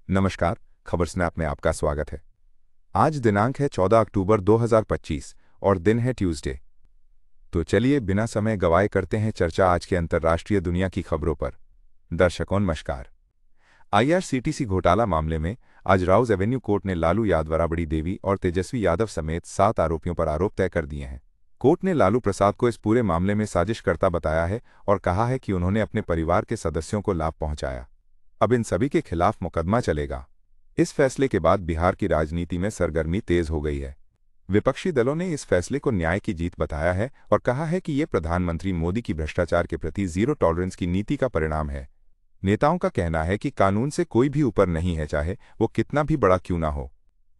नमस्कार, खबर स्नैप में आपका स्वागत है। आज दिनांक है 14 अक्टूबर 2025 और दिन है ट्यूसडे। तो चलिए बिना समय गवाए करते हैं चर्चा आज के अंतर्राष्ट्रीय दुनिया की खबरों पर। दर्शकों नमस्कार। आईआरसीटीसी घोटाला मामले में आज राउज एवेन्यू कोर्ट ने लालू यादव, राबड़ी देवी और तेजस्वी यादव समेत 7 आरोपियों पर आरोप तय कर दिए हैं। कोर्ट ने लालू प्रसाद को इस पूरे मामले में साजिशकर्ता बताया है और कहा है कि उन्होंने अपने परिवार के सदस्यों को लाभ पहुंचाया। अब इन सभी के खिलाफ मुकदमा चलेगा। इस फैसले के बाद बिहार की राजनीति में सरगर्मी तेज हो गई है। विपक्षी दलों ने इस फैसले को न्याय की जीत बताया है और कहा है कि ये प्रधानमंत्री मोदी की भ्रष्टाचार के प्रति जीरो टॉलरेंस की नीति का परिणाम है। नेताओं का कहना है कि कानून से कोई भी ऊपर नहीं है, चाहे वो कितना भी बड़ा क्यों ना हो।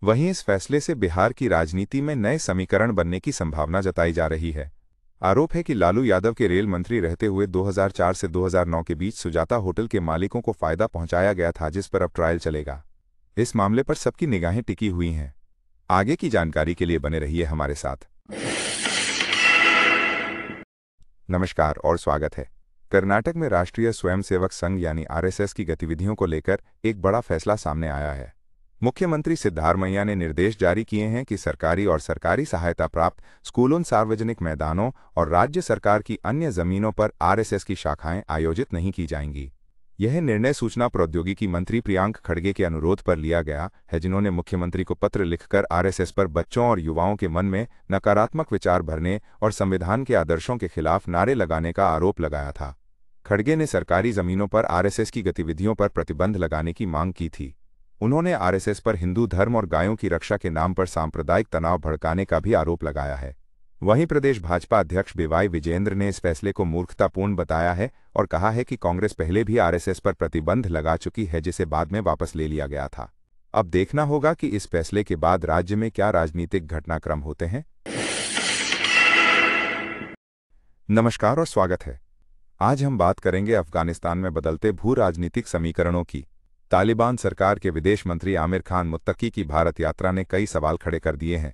वहीं इस फैसले से बिहार की राजनीति में नए समीकरण बनने की संभावना जताई जा रही है। आरोप है कि लालू यादव के रेल मंत्री रहते हुए 2004 से 2009 के बीच सुजाता होटल के मालिकों को फायदा पहुंचाया गया था, जिस पर अब ट्रायल चलेगा। इस मामले पर सबकी निगाहें टिकी हुई हैं। आगे की जानकारी के लिए बने रहिए हमारे साथ। नमस्कार और स्वागत है। कर्नाटक में राष्ट्रीय स्वयंसेवक संघ यानी आरएसएस की गतिविधियों को लेकर एक बड़ा फैसला सामने आया है। मुख्यमंत्री सिद्धारमैया ने निर्देश जारी किए हैं कि सरकारी और सरकारी सहायता प्राप्त स्कूलों, सार्वजनिक मैदानों और राज्य सरकार की अन्य जमीनों पर आरएसएस की शाखाएं आयोजित नहीं की जाएंगी। यह निर्णय सूचना प्रौद्योगिकी मंत्री प्रियांक खड़गे के अनुरोध पर लिया गया है, जिन्होंने मुख्यमंत्री को पत्र लिखकर आरएसएस पर बच्चों और युवाओं के मन में नकारात्मक विचार भरने और संविधान के आदर्शों के खिलाफ नारे लगाने का आरोप लगाया था। खड़गे ने सरकारी जमीनों पर आरएसएस की गतिविधियों पर प्रतिबंध लगाने की मांग की थी। उन्होंने आरएसएस पर हिंदू धर्म और गायों की रक्षा के नाम पर सांप्रदायिक तनाव भड़काने का भी आरोप लगाया है। वहीं प्रदेश भाजपा अध्यक्ष बीवाई विजेंद्र ने इस फैसले को मूर्खतापूर्ण बताया है और कहा है कि कांग्रेस पहले भी आरएसएस पर प्रतिबंध लगा चुकी है, जिसे बाद में वापस ले लिया गया था। अब देखना होगा कि इस फैसले के बाद राज्य में क्या राजनीतिक घटनाक्रम होते हैं। नमस्कार और स्वागत है। आज हम बात करेंगे अफगानिस्तान में बदलते भू राजनीतिक समीकरणों की। तालिबान सरकार के विदेश मंत्री आमिर खान मुत्तकी की भारत यात्रा ने कई सवाल खड़े कर दिए हैं।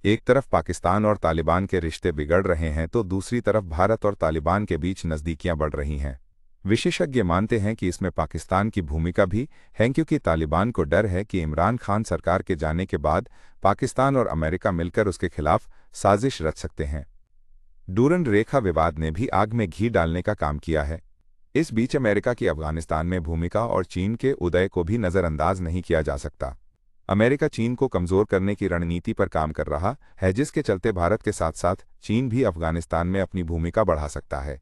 एक तरफ पाकिस्तान और तालिबान के रिश्ते बिगड़ रहे हैं, तो दूसरी तरफ भारत और तालिबान के बीच नज़दीकियां बढ़ रही हैं। विशेषज्ञ मानते हैं कि इसमें पाकिस्तान की भूमिका भी है, क्योंकि तालिबान को डर है कि इमरान खान सरकार के जाने के बाद पाकिस्तान और अमेरिका मिलकर उसके खिलाफ साजिश रच सकते हैं। डूरन रेखा विवाद ने भी आग में घी डालने का काम किया है। इस बीच अमेरिका की अफगानिस्तान में भूमिका और चीन के उदय को भी नज़रअंदाज नहीं किया जा सकता। अमेरिका चीन को कमज़ोर करने की रणनीति पर काम कर रहा है, जिसके चलते भारत के साथ साथ चीन भी अफगानिस्तान में अपनी भूमिका बढ़ा सकता है।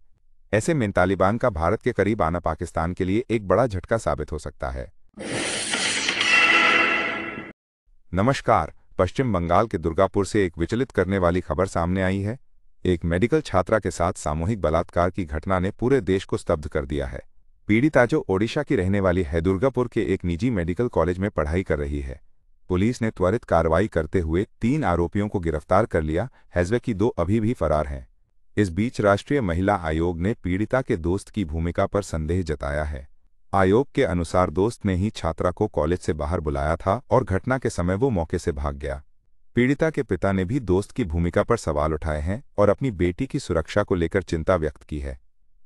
ऐसे में तालिबान का भारत के करीब आना पाकिस्तान के लिए एक बड़ा झटका साबित हो सकता है। नमस्कार। पश्चिम बंगाल के दुर्गापुर से एक विचलित करने वाली खबर सामने आई है। एक मेडिकल छात्रा के साथ सामूहिक बलात्कार की घटना ने पूरे देश को स्तब्ध कर दिया है। पीड़िता, जो ओडिशा की रहने वाली है, दुर्गापुर के एक निजी मेडिकल कॉलेज में पढ़ाई कर रही है। पुलिस ने त्वरित कार्रवाई करते हुए 3 आरोपियों को गिरफ्तार कर लिया है, जबकि 2 अभी भी फरार हैं। इस बीच राष्ट्रीय महिला आयोग ने पीड़िता के दोस्त की भूमिका पर संदेह जताया है। आयोग के अनुसार दोस्त ने ही छात्रा को कॉलेज से बाहर बुलाया था और घटना के समय वो मौके से भाग गया। पीड़िता के पिता ने भी दोस्त की भूमिका पर सवाल उठाए हैं और अपनी बेटी की सुरक्षा को लेकर चिंता व्यक्त की है।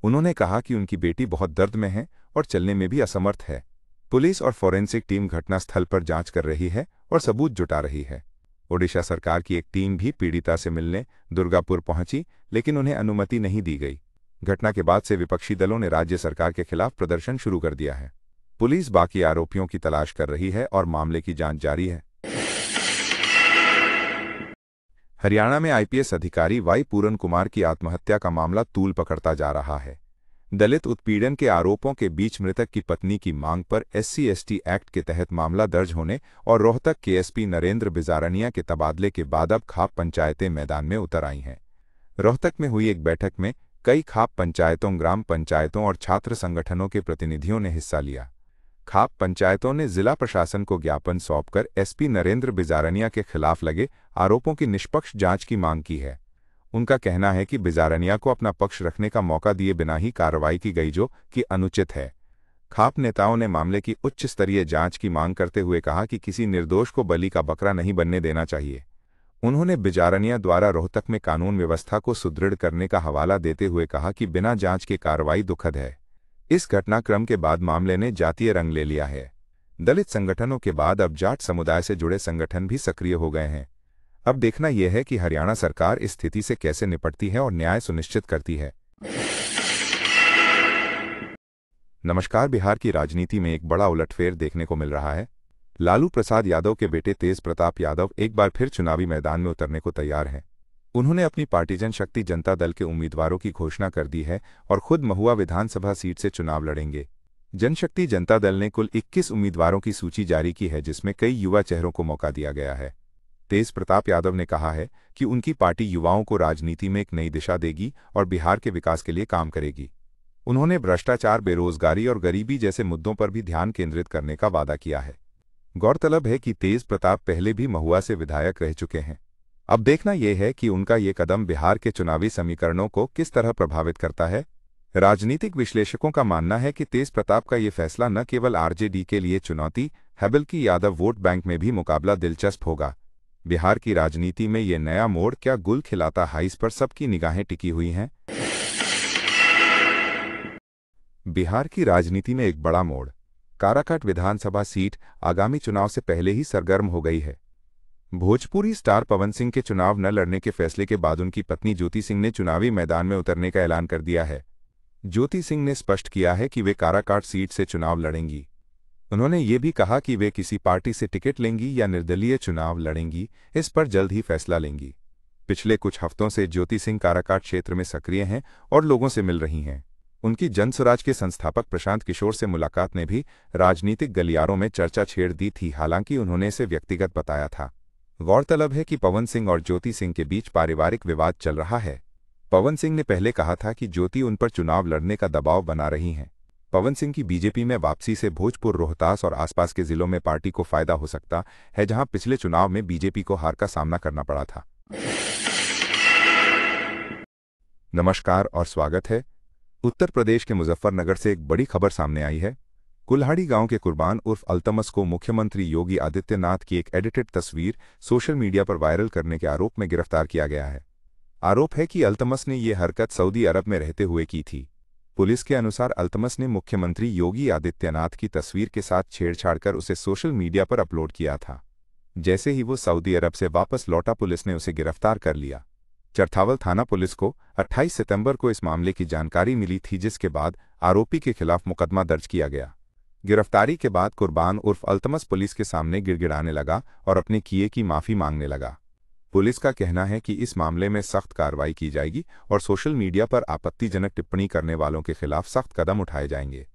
उन्होंने कहा कि उनकी बेटी बहुत दर्द में है और चलने में भी असमर्थ है। पुलिस और फॉरेंसिक टीम घटनास्थल पर जांच कर रही है और सबूत जुटा रही है। ओडिशा सरकार की एक टीम भी पीड़िता से मिलने दुर्गापुर पहुंची, लेकिन उन्हें अनुमति नहीं दी गई। घटना के बाद से विपक्षी दलों ने राज्य सरकार के खिलाफ प्रदर्शन शुरू कर दिया है। पुलिस बाकी आरोपियों की तलाश कर रही है और मामले की जांच जारी है। हरियाणा में आईपीएस अधिकारी वाई पूरन कुमार की आत्महत्या का मामला तूल पकड़ता जा रहा है। दलित उत्पीड़न के आरोपों के बीच मृतक की पत्नी की मांग पर SC/ST एक्ट के तहत मामला दर्ज होने और रोहतक के एसपी नरेंद्र बिजारनिया के तबादले के बाद अब खाप पंचायतें मैदान में उतर आई हैं। रोहतक में हुई एक बैठक में कई खाप पंचायतों, ग्राम पंचायतों और छात्र संगठनों के प्रतिनिधियों ने हिस्सा लिया। खाप पंचायतों ने जिला प्रशासन को ज्ञापन सौंपकर एसपी नरेंद्र बिजारनिया के खिलाफ लगे आरोपों की निष्पक्ष जांच की मांग की है। उनका कहना है कि बिजारनिया को अपना पक्ष रखने का मौका दिए बिना ही कार्रवाई की गई, जो कि अनुचित है। खाप नेताओं ने मामले की उच्च स्तरीय जांच की मांग करते हुए कहा कि किसी निर्दोष को बलि का बकरा नहीं बनने देना चाहिए। उन्होंने बिजारनिया द्वारा रोहतक में कानून व्यवस्था को सुदृढ़ करने का हवाला देते हुए कहा कि बिना जांच के कार्रवाई दुखद है। इस घटनाक्रम के बाद मामले ने जातीय रंग ले लिया है। दलित संगठनों के बाद अब जाट समुदाय से जुड़े संगठन भी सक्रिय हो गए हैं। अब देखना यह है कि हरियाणा सरकार इस स्थिति से कैसे निपटती है और न्याय सुनिश्चित करती है। नमस्कार। बिहार की राजनीति में एक बड़ा उलटफेर देखने को मिल रहा है। लालू प्रसाद यादव के बेटे तेज प्रताप यादव एक बार फिर चुनावी मैदान में उतरने को तैयार हैं। उन्होंने अपनी पार्टी जनशक्ति जनता दल के उम्मीदवारों की घोषणा कर दी है और खुद महुआ विधानसभा सीट से चुनाव लड़ेंगे। जनशक्ति जनता दल ने कुल 21 उम्मीदवारों की सूची जारी की है, जिसमें कई युवा चेहरों को मौका दिया गया है। तेज प्रताप यादव ने कहा है कि उनकी पार्टी युवाओं को राजनीति में एक नई दिशा देगी और बिहार के विकास के लिए काम करेगी। उन्होंने भ्रष्टाचार, बेरोजगारी और गरीबी जैसे मुद्दों पर भी ध्यान केंद्रित करने का वादा किया है। गौरतलब है कि तेज प्रताप पहले भी महुआ से विधायक रह चुके हैं। अब देखना यह है कि उनका ये कदम बिहार के चुनावी समीकरणों को किस तरह प्रभावित करता है। राजनीतिक विश्लेषकों का मानना है कि तेज प्रताप का ये फैसला न केवल आरजेडी के लिए चुनौती है, बल्कि यादव वोट बैंक में भी मुकाबला दिलचस्प होगा। बिहार की राजनीति में ये नया मोड़ क्या गुल खिलाता है, इस पर सबकी निगाहें टिकी हुई हैं। बिहार की राजनीति में एक बड़ा मोड़। काराकाट विधानसभा सीट आगामी चुनाव से पहले ही सरगर्म हो गई है। भोजपुरी स्टार पवन सिंह के चुनाव न लड़ने के फैसले के बाद उनकी पत्नी ज्योति सिंह ने चुनावी मैदान में उतरने का ऐलान कर दिया है। ज्योति सिंह ने स्पष्ट किया है कि वे काराकाट सीट से चुनाव लड़ेंगी। उन्होंने ये भी कहा कि वे किसी पार्टी से टिकट लेंगी या निर्दलीय चुनाव लड़ेंगी, इस पर जल्द ही फैसला लेंगी। पिछले कुछ हफ्तों से ज्योति सिंह काराकाट क्षेत्र में सक्रिय हैं और लोगों से मिल रही हैं। उनकी जनसुराज के संस्थापक प्रशांत किशोर से मुलाकात ने भी राजनीतिक गलियारों में चर्चा छेड़ दी थी, हालांकि उन्होंने इसे व्यक्तिगत बताया था। गौरतलब है कि पवन सिंह और ज्योति सिंह के बीच पारिवारिक विवाद चल रहा है। पवन सिंह ने पहले कहा था कि ज्योति उन पर चुनाव लड़ने का दबाव बना रही हैं। पवन सिंह की बीजेपी में वापसी से भोजपुर, रोहतास और आसपास के जिलों में पार्टी को फायदा हो सकता है, जहां पिछले चुनाव में बीजेपी को हार का सामना करना पड़ा था। नमस्कार और स्वागत है। उत्तर प्रदेश के मुजफ्फरनगर से एक बड़ी खबर सामने आई है। कुल्हाड़ी गांव के कुर्बान उर्फ अल्तमस को मुख्यमंत्री योगी आदित्यनाथ की एक एडिटेड तस्वीर सोशल मीडिया पर वायरल करने के आरोप में गिरफ्तार किया गया है। आरोप है कि अल्तमस ने यह हरकत सऊदी अरब में रहते हुए की थी। पुलिस के अनुसार अल्तमस ने मुख्यमंत्री योगी आदित्यनाथ की तस्वीर के साथ छेड़छाड़ कर उसे सोशल मीडिया पर अपलोड किया था। जैसे ही वो सऊदी अरब से वापस लौटा, पुलिस ने उसे गिरफ्तार कर लिया। चरथावल थाना पुलिस को 28 सितंबर को इस मामले की जानकारी मिली थी, जिसके बाद आरोपी के खिलाफ मुकदमा दर्ज किया गया। गिरफ्तारी के बाद कुर्बान उर्फ अल्तमस पुलिस के सामने गिड़गिड़ाने लगा और अपने किए की माफी मांगने लगा। पुलिस का कहना है कि इस मामले में सख्त कार्रवाई की जाएगी और सोशल मीडिया पर आपत्तिजनक टिप्पणी करने वालों के खिलाफ सख्त कदम उठाए जाएंगे।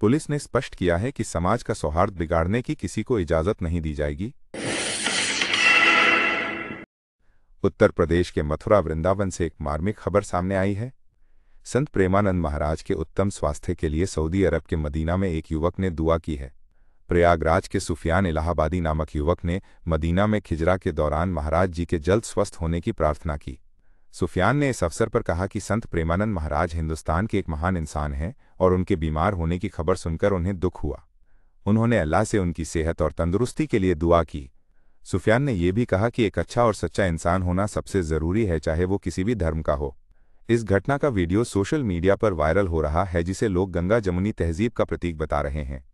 पुलिस ने स्पष्ट किया है कि समाज का सौहार्द बिगाड़ने की किसी को इजाजत नहीं दी जाएगी। उत्तर प्रदेश के मथुरा वृंदावन से एक मार्मिक खबर सामने आई है। संत प्रेमानंद महाराज के उत्तम स्वास्थ्य के लिए सऊदी अरब के मदीना में एक युवक ने दुआ की है। प्रयागराज के सुफियान इलाहाबादी नामक युवक ने मदीना में खिजरा के दौरान महाराज जी के जल्द स्वस्थ होने की प्रार्थना की। सुफियान ने इस अवसर पर कहा कि संत प्रेमानंद महाराज हिंदुस्तान के एक महान इंसान हैं और उनके बीमार होने की खबर सुनकर उन्हें दुख हुआ। उन्होंने अल्लाह से उनकी सेहत और तंदुरुस्ती के लिए दुआ की। सुफियान ने यह भी कहा कि एक अच्छा और सच्चा इंसान होना सबसे ज़रूरी है, चाहे वो किसी भी धर्म का हो। इस घटना का वीडियो सोशल मीडिया पर वायरल हो रहा है, जिसे लोग गंगा जमुनी तहजीब का प्रतीक बता रहे हैं।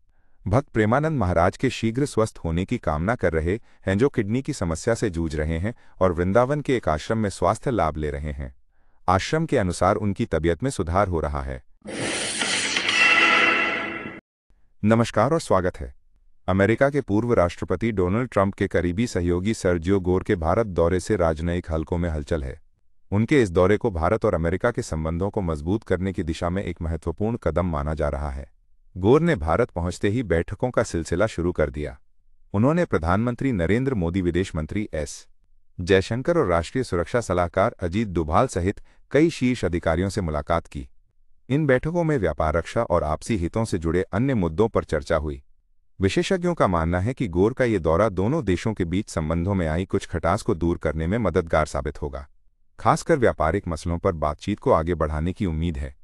भक्त प्रेमानंद महाराज के शीघ्र स्वस्थ होने की कामना कर रहे हैं, जो किडनी की समस्या से जूझ रहे हैं और वृंदावन के एक आश्रम में स्वास्थ्य लाभ ले रहे हैं। आश्रम के अनुसार उनकी तबीयत में सुधार हो रहा है। नमस्कार और स्वागत है। अमेरिका के पूर्व राष्ट्रपति डोनाल्ड ट्रंप के करीबी सहयोगी सर्जियो गोर के भारत दौरे से राजनयिक हलकों में हलचल है। उनके इस दौरे को भारत और अमेरिका के संबंधों को मजबूत करने की दिशा में एक महत्वपूर्ण कदम माना जा रहा है। गोर ने भारत पहुंचते ही बैठकों का सिलसिला शुरू कर दिया। उन्होंने प्रधानमंत्री नरेंद्र मोदी, विदेश मंत्री एस जयशंकर और राष्ट्रीय सुरक्षा सलाहकार अजीत डोभाल सहित कई शीर्ष अधिकारियों से मुलाकात की। इन बैठकों में व्यापार, रक्षा और आपसी हितों से जुड़े अन्य मुद्दों पर चर्चा हुई। विशेषज्ञों का मानना है कि गोर का ये दौरा दोनों देशों के बीच संबंधों में आई कुछ खटास को दूर करने में मददगार साबित होगा। खासकर व्यापारिक मसलों पर बातचीत को आगे बढ़ाने की उम्मीद है।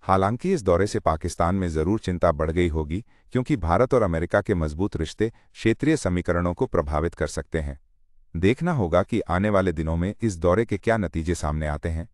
हालांकि इस दौरे से पाकिस्तान में जरूर चिंता बढ़ गई होगी, क्योंकि भारत और अमेरिका के मजबूत रिश्ते क्षेत्रीय समीकरणों को प्रभावित कर सकते हैं। देखना होगा कि आने वाले दिनों में इस दौरे के क्या नतीजे सामने आते हैं।